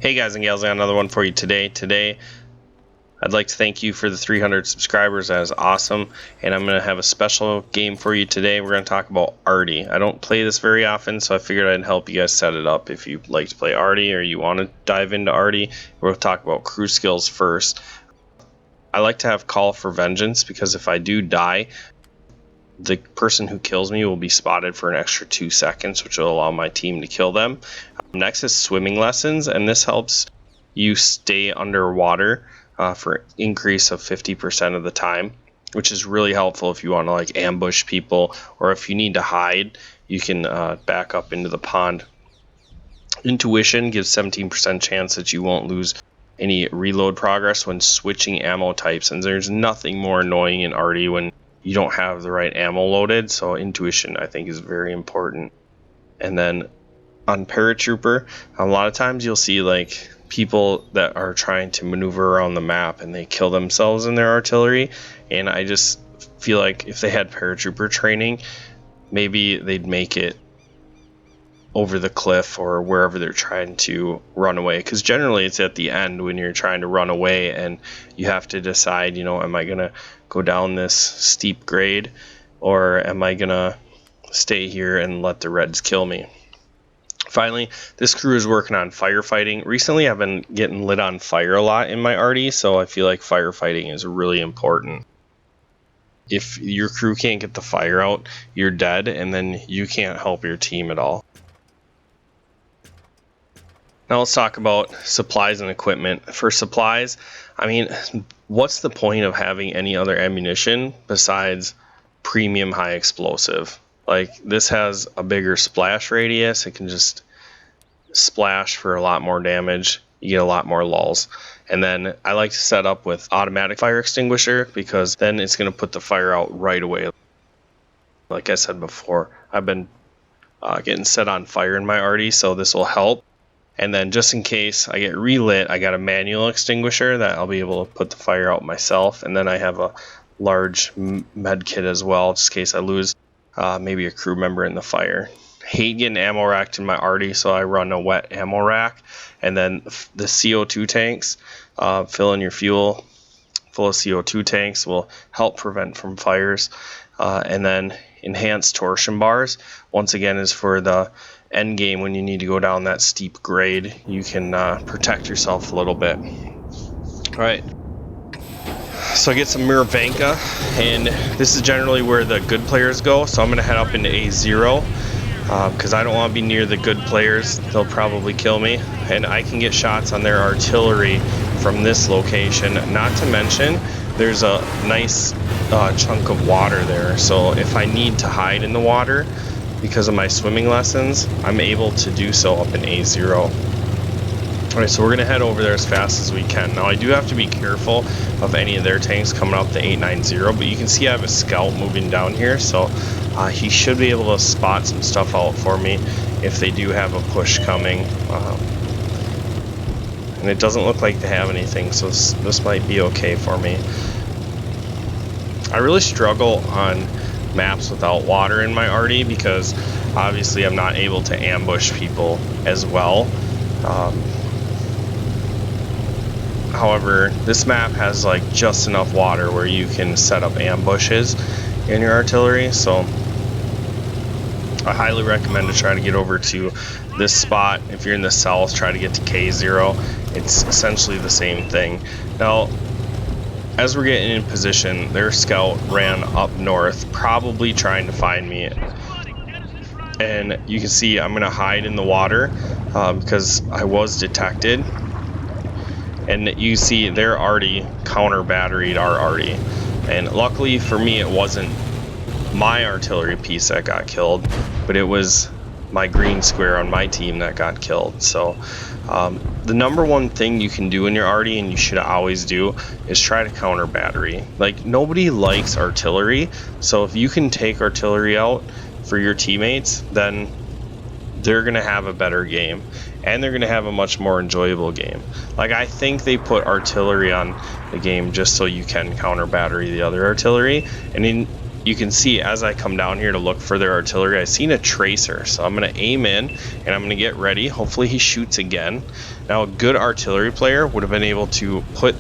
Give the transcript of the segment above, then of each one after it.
Hey guys and gals, I got another one for you today. I'd like to thank you for the 300 subscribers. That is awesome. And I'm going to have a special game for you today. We're going to talk about Arty. I don't play this very often, so I figured I'd help you guys set it up. If you like to play Arty or you want to dive into Arty, we'll talk about crew skills first. I like to have Call for Vengeance because if I do die, the person who kills me will be spotted for an extra 2 seconds, which will allow my team to kill them. Next is Swimming Lessons, and this helps you stay underwater for increase of 50% of the time, which is really helpful if you want to like ambush people, or if you need to hide, you can back up into the pond. Intuition gives 17% chance that you won't lose any reload progress when switching ammo types, and there's nothing more annoying in Arty when you don't have the right ammo loaded, so intuition I think is very important. And then on Paratrooper, a lot of times you'll see like people that are trying to maneuver around the map and they kill themselves in their artillery, and I just feel like if they had Paratrooper training, maybe they'd make it over the cliff or wherever they're trying to run away, because generally it's at the end when you're trying to run away and you have to decide, am I gonna go down this steep grade or am I gonna stay here and let the Reds kill me. Finally, this crew is working on firefighting. Recently I've been getting lit on fire a lot in my Arty, so I feel like firefighting is really important. If your crew can't get the fire out, you're dead, and then you can't help your team at all. Now let's talk about supplies and equipment. For supplies, what's the point of having any other ammunition besides premium high explosive? Like, this has a bigger splash radius. It can just splash for a lot more damage. You get a lot more lulls. And then I like to set up with automatic fire extinguisher, because then it's going to put the fire out right away. Like I said before, I've been getting set on fire in my Arty, so this will help. And then just in case I get relit, I got a manual extinguisher that I'll be able to put the fire out myself. And then I have a large med kit as well, just in case I lose maybe a crew member in the fire. Hate getting ammo racked in my Arty, so I run a wet ammo rack. And then the CO2 tanks, filling your fuel full of CO2 tanks will help prevent from fires. And then enhanced torsion bars, once again, is for the end game when you need to go down that steep grade. You can protect yourself a little bit. All right. So I get some Miravanka, and this is generally where the good players go. So I'm going to head up into A0 because I don't want to be near the good players. They'll probably kill me, and I can get shots on their artillery from this location. Not to mention, there's a nice chunk of water there. So if I need to hide in the water because of my swimming lessons, I'm able to do so up in A0. Alright, so we're going to head over there as fast as we can. Now I do have to be careful of any of their tanks coming up the 890, but you can see I have a scout moving down here, so he should be able to spot some stuff out for me if they do have a push coming. And it doesn't look like they have anything, so this might be okay for me. I really struggle on maps without water in my Arty because obviously I'm not able to ambush people as well. However, this map has like just enough water where you can set up ambushes in your artillery, so I highly recommend to try to get over to this spot. If you're in the south, try to get to K0. It's essentially the same thing. Now, as we're getting in position, their scout ran up north, probably trying to find me. And you can see I'm going to hide in the water because I was detected. And you see their Arty counter-batteried our Arty. And luckily for me, it wasn't my artillery piece that got killed, but it was my green square on my team that got killed. So the number one thing you can do in your Arty, and you should always do, is try to counter battery. Like, nobody likes artillery, so if you can take artillery out for your teammates, then they're gonna have a better game, and they're gonna have a much more enjoyable game. Like, I think they put artillery on the game just so you can counter battery the other artillery, and you can see as I come down here to look for their artillery, I seen a tracer. So I'm going to aim in and I'm going to get ready. Hopefully he shoots again. Now a good artillery player would have been able to put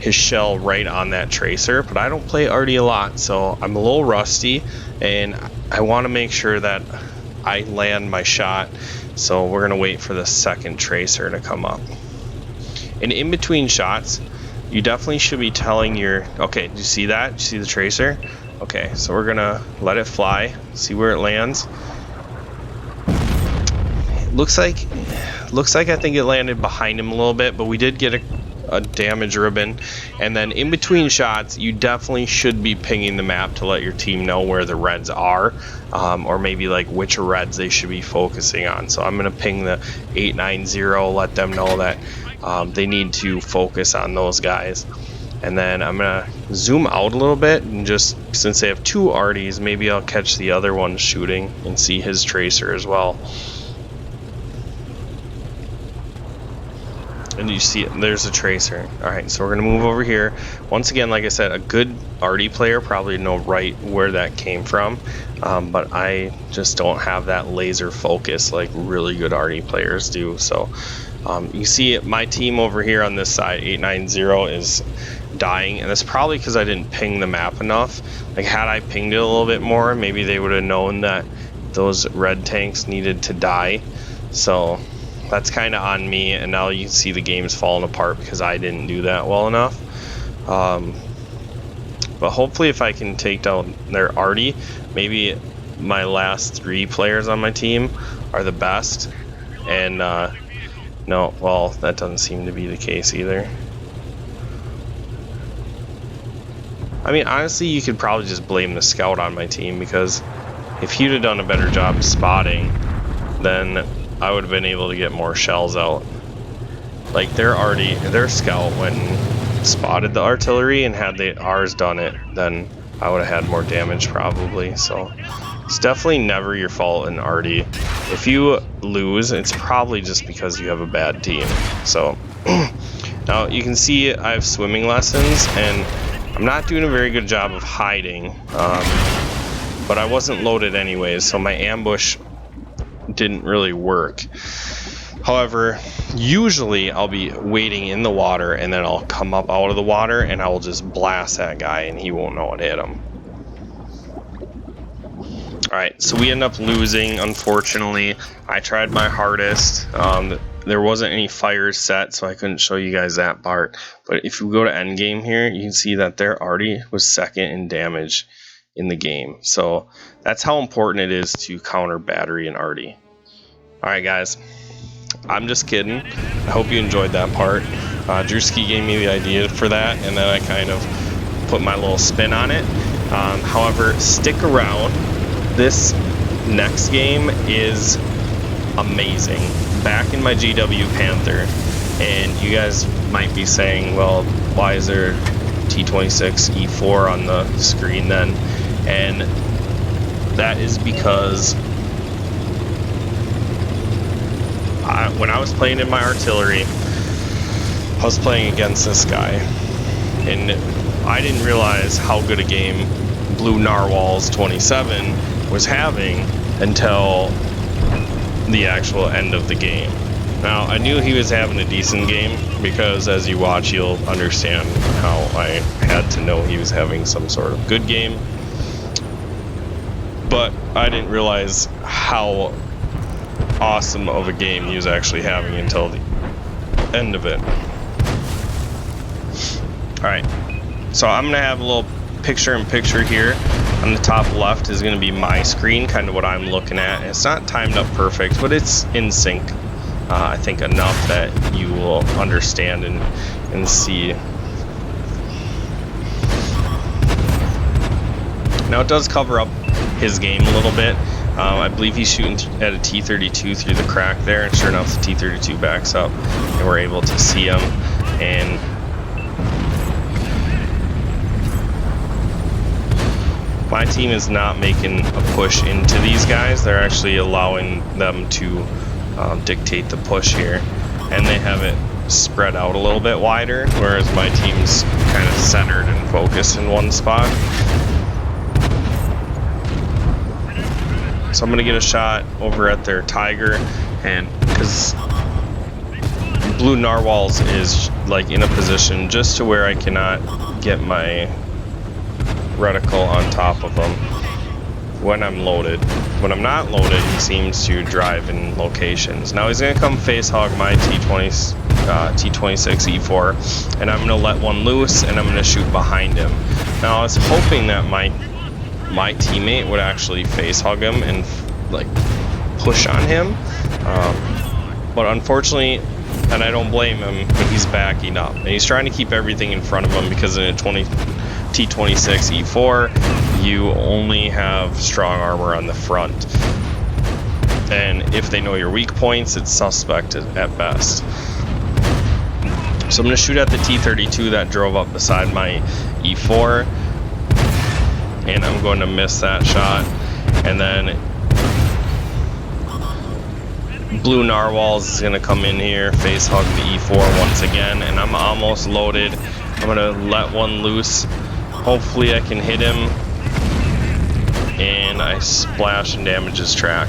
his shell right on that tracer, but I don't play arty a lot, so I'm a little rusty and I want to make sure that I land my shot. So we're going to wait for the second tracer to come up. And in between shots, you definitely should be telling your, okay, do you see that? Do you see the tracer? Okay, so we're gonna let it fly, see where it lands. Looks like I think it landed behind him a little bit, but we did get a damage ribbon. And then in between shots, you definitely should be pinging the map to let your team know where the reds are, or maybe like which reds they should be focusing on. So I'm gonna ping the 890, let them know that they need to focus on those guys. And then I'm gonna zoom out a little bit, and just since they have two arties, maybe I'll catch the other one shooting and see his tracer as well. And you see it, there's a tracer. Alright, so we're gonna move over here. Once again, like I said, a good arty player probably know right where that came from, but I just don't have that laser focus like really good arty players do. So you see my team over here on this side, 890, is dying, and that's probably because I didn't ping the map enough. Like had I pinged it a little bit more, maybe they would have known that those red tanks needed to die. So that's kind of on me, and now you can see the game's falling apart because I didn't do that well enough. But hopefully if I can take down their arty, maybe my last three players on my team are the best. And no, well, that doesn't seem to be the case either. I mean, honestly, you could probably just blame the scout on my team, because if he'd have done a better job spotting, then I would have been able to get more shells out. Like their scout when spotted the artillery, and had ours done it, then I would have had more damage probably. So it's definitely never your fault in arty. If you lose, it's probably just because you have a bad team. So now you can see I have swimming lessons, and I'm not doing a very good job of hiding, but I wasn't loaded anyways, so my ambush didn't really work. However, usually I'll be waiting in the water, and then I'll come up out of the water and I will just blast that guy and he won't know what hit him. Alright, so we end up losing, unfortunately. I tried my hardest. There wasn't any fires set, so I couldn't show you guys that part. But if you go to endgame here, you can see that their arty was second in damage in the game. So that's how important it is to counter battery and arty. Alright guys, I'm just kidding. I hope you enjoyed that part. Drewski gave me the idea for that, and then I kind of put my little spin on it. However, stick around. This next game is amazing. Back in my GW Panther, and you guys might be saying, well, why is there T26 E4 on the screen then? And that is because when I was playing in my artillery, I was playing against this guy, and I didn't realize how good a game Blue Narwhals 27 was having until the actual end of the game. Now, I knew he was having a decent game, because as you watch, you'll understand how I had to know he was having some sort of good game. But I didn't realize how awesome of a game he was actually having until the end of it. Alright, so I'm going to have a little picture-in-picture here. On the top left is going to be my screen, kind of what I'm looking at. It's not timed up perfect, but it's in sync, I think, enough that you will understand and see. Now it does cover up his game a little bit. I believe he's shooting at a T32 through the crack there, and sure enough the T32 backs up and we're able to see him. And my team is not making a push into these guys. They're actually allowing them to dictate the push here, and they have it spread out a little bit wider, whereas my team's kind of centered and focused in one spot. So I'm gonna get a shot over at their Tiger, and because Blue Narwhals is like in a position just to where I cannot get my reticle on top of him when I'm loaded. When I'm not loaded, he seems to drive in locations. Now he's gonna come face hog my T26 E4, and I'm gonna let one loose, and I'm gonna shoot behind him. Now I was hoping that my teammate would actually face hug him and like push on him, but unfortunately, and I don't blame him, but he's backing up and he's trying to keep everything in front of him, because in a T26 E4 you only have strong armor on the front, and if they know your weak points, it's suspect at best. So I'm going to shoot at the T32 that drove up beside my E4, and I'm going to miss that shot. And then Blue Narwhals is going to come in here, face hug the E4 once again, and I'm almost loaded. I'm going to let one loose. Hopefully I can hit him, and I splash and damage his track.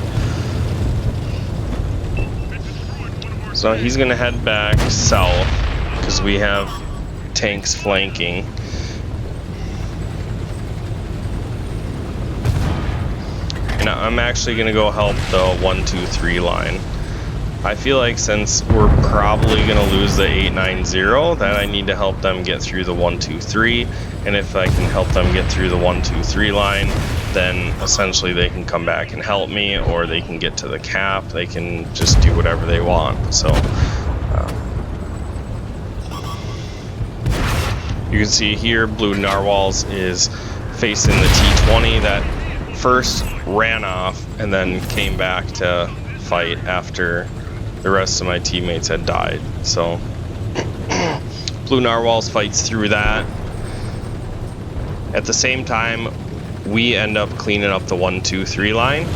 So he's going to head back south because we have tanks flanking. And I'm actually going to go help the 1-2-3 line. I feel like since we're probably going to lose the 890, that I need to help them get through the 1-2-3. And if I can help them get through the 1-2-3 line, then essentially they can come back and help me, or they can get to the cap. They can just do whatever they want. So you can see here, Blue Narwhals is facing the T20 that first ran off and then came back to fight after the rest of my teammates had died. So Blue Narwhals fights through that. At the same time, we end up cleaning up the 1-2-3 line,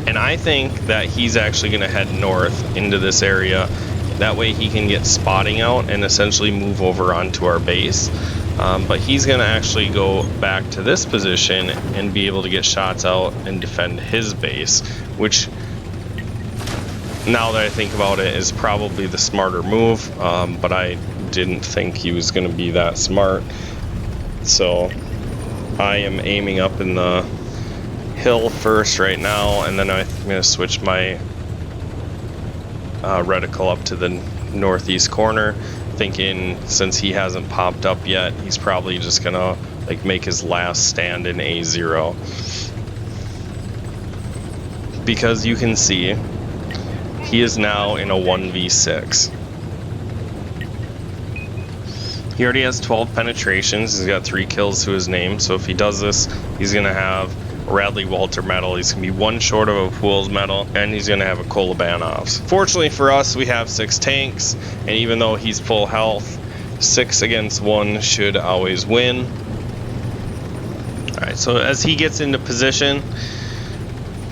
and I think that he's actually going to head north into this area. That way he can get spotting out and essentially move over onto our base. But he's going to actually go back to this position and be able to get shots out and defend his base, which, now that I think about it, is probably the smarter move, but I didn't think he was going to be that smart. So I am aiming up in the hill first right now, and then I'm going to switch my reticle up to the northeast corner, thinking since he hasn't popped up yet, he's probably just gonna like make his last stand in A0, because you can see he is now in a 1v6. He already has 12 penetrations. He's got 3 kills to his name. So if he does this, he's gonna have a Radley Walter medal. He's gonna be 1 short of a Pools medal, and he's gonna have a Kolobanovs. Fortunately for us, we have 6 tanks, and even though he's full health, 6 against 1 should always win. Alright, so as he gets into position,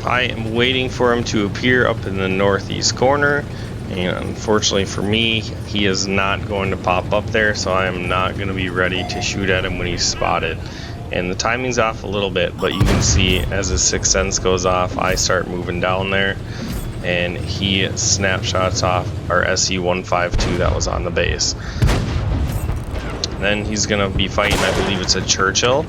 I am waiting for him to appear up in the northeast corner, and unfortunately for me, he is not going to pop up there, so I am not going to be ready to shoot at him when he's spotted. And the timing's off a little bit, but you can see as his sixth sense goes off, I start moving down there, and he snapshots off our SE-152 that was on the base. Then he's going to be fighting, I believe it's a Churchill.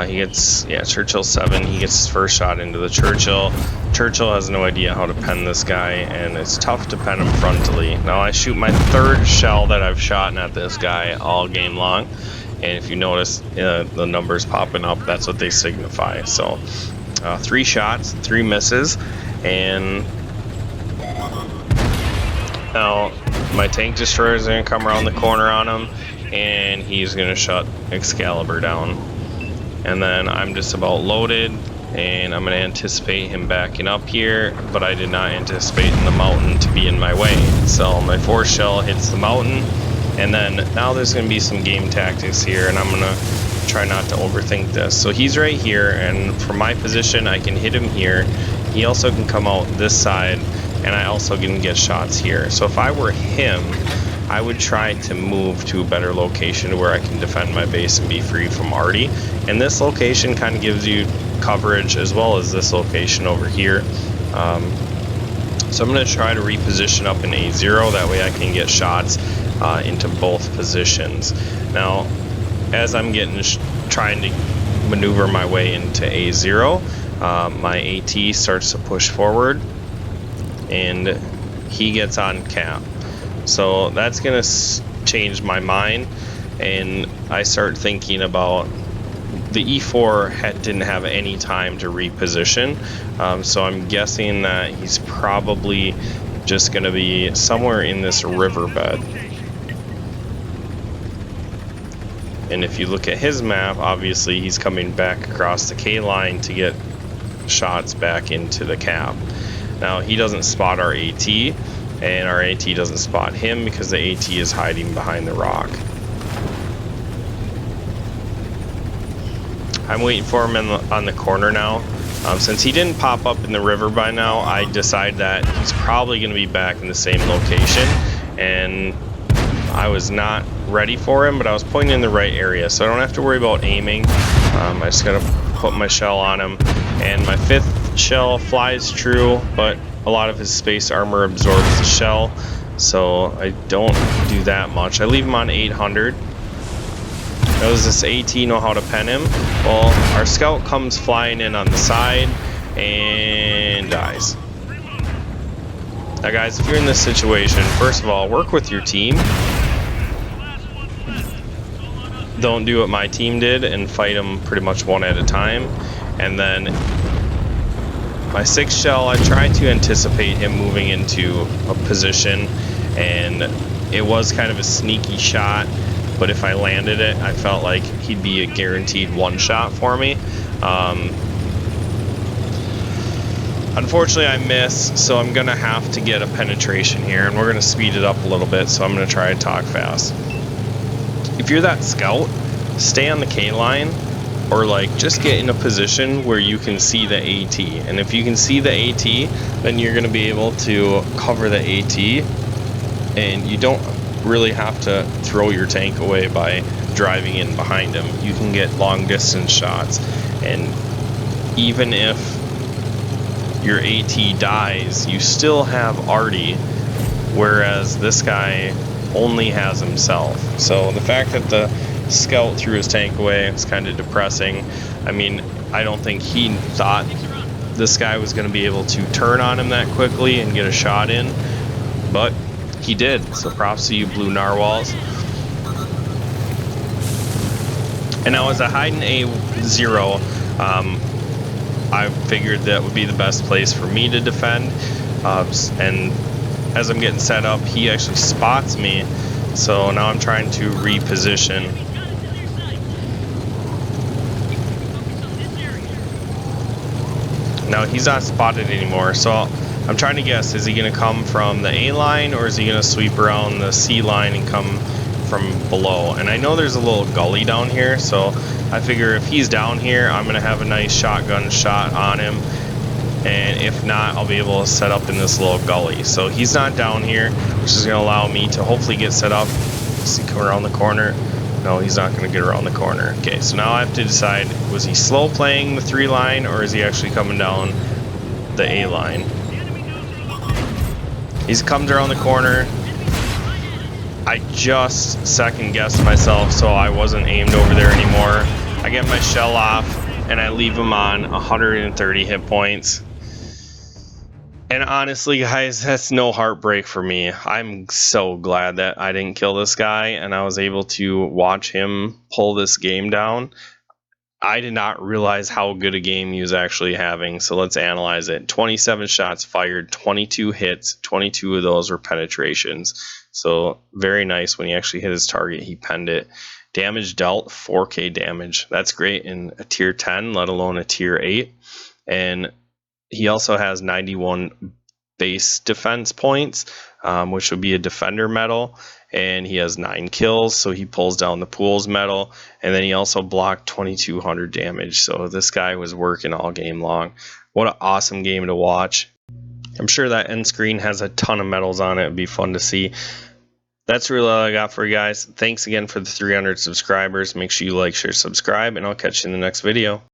He gets, Churchill 7, he gets his first shot into the Churchill. Churchill has no idea how to pen this guy, and it's tough to pen him frontally. Now I shoot my 3rd shell that I've shot at this guy all game long, and if you notice the numbers popping up, that's what they signify. So 3 shots, 3 misses, and now my tank destroyer is going to come around the corner on him, and he's going to shut Excalibur down. And then I'm just about loaded, and I'm going to anticipate him backing up here, but I did not anticipate the mountain to be in my way. So my 4th shell hits the mountain, and then now there's going to be some game tactics here, and I'm going to try not to overthink this. So he's right here, and from my position I can hit him here. He also can come out this side, and I also can get shots here. So if I were him, I would try to move to a better location where I can defend my base and be free from Artie. And this location kind of gives you coverage as well as this location over here. So I'm going to try to reposition up in A0, that way I can get shots into both positions. Now, as I'm trying to maneuver my way into A0, my AT starts to push forward, and he gets on cap. So that's going to change my mind, and I start thinking about the E4 didn't have any time to reposition, so I'm guessing that he's probably just going to be somewhere in this riverbed. And if you look at his map, obviously he's coming back across the K line to get shots back into the cap. Now he doesn't spot our AT, and our AT doesn't spot him because the AT is hiding behind the rock. I'm waiting for him on the corner now. Since he didn't pop up in the river by now, I decide that he's probably going to be back in the same location, and I was not ready for him, but I was pointing in the right area, so I don't have to worry about aiming. I just got to put my shell on him, and my 5th shell flies true, but a lot of his space armor absorbs the shell, so I don't do that much. I leave him on 800. Does this AT know how to pen him? Well, our scout comes flying in on the side and dies. Now guys, if you're in this situation, first of all, work with your team. Don't do what my team did and fight them pretty much one at a time. And then my 6th shell, I tried to anticipate him moving into a position, and it was kind of a sneaky shot. But if I landed it, I felt like he'd be a guaranteed one shot for me. Unfortunately, I miss, so I'm gonna have to get a penetration here, and we're gonna speed it up a little bit, so I'm gonna try and talk fast. If you're that scout, stay on the K line, or like just get in a position where you can see the AT. And if you can see the AT, then you're gonna be able to cover the AT, and you don't really have to throw your tank away by driving in behind him. You can get long distance shots, and even if your AT dies, you still have Artie, whereas this guy only has himself. So the fact that the scout threw his tank away is kind of depressing. I mean, I don't think he thought this guy was going to be able to turn on him that quickly and get a shot in, but he did, so props to you, Blue Narwhals. And now as I hide in A0, I figured that would be the best place for me to defend. And as I'm getting set up, he actually spots me, so now I'm trying to reposition. Now he's not spotted anymore, so I'm trying to guess, is he going to come from the A line, or is he going to sweep around the C line and come from below? And I know there's a little gully down here, so I figure if he's down here, I'm going to have a nice shotgun shot on him, and if not, I'll be able to set up in this little gully. So he's not down here, which is going to allow me to hopefully get set up. Does he come around the corner? No, he's not going to get around the corner. Okay, so now I have to decide, was he slow playing the 3 line, or is he actually coming down the A line? He's comes around the corner. I just second guessed myself, so I wasn't aimed over there anymore. I get my shell off, and I leave him on 130 hit points. And honestly, guys, that's no heartbreak for me. I'm so glad that I didn't kill this guy, and I was able to watch him pull this game down. I did not realize how good a game he was actually having, so let's analyze it. 27 shots fired, 22 hits, 22 of those were penetrations. So very nice. When he actually hit his target, he penned it. Damage dealt, 4k damage. That's great in a tier 10, let alone a tier 8. And he also has 91 base defense points, which would be a defender medal. And he has 9 kills, so he pulls down the pool's medal. And then he also blocked 2200 damage, so this guy was working all game long. What an awesome game to watch. I'm sure that end screen has a ton of medals on it. It'd be fun to see. That's really all I got for you guys. Thanks again for the 300 subscribers. Make sure you like, share, subscribe, and I'll catch you in the next video.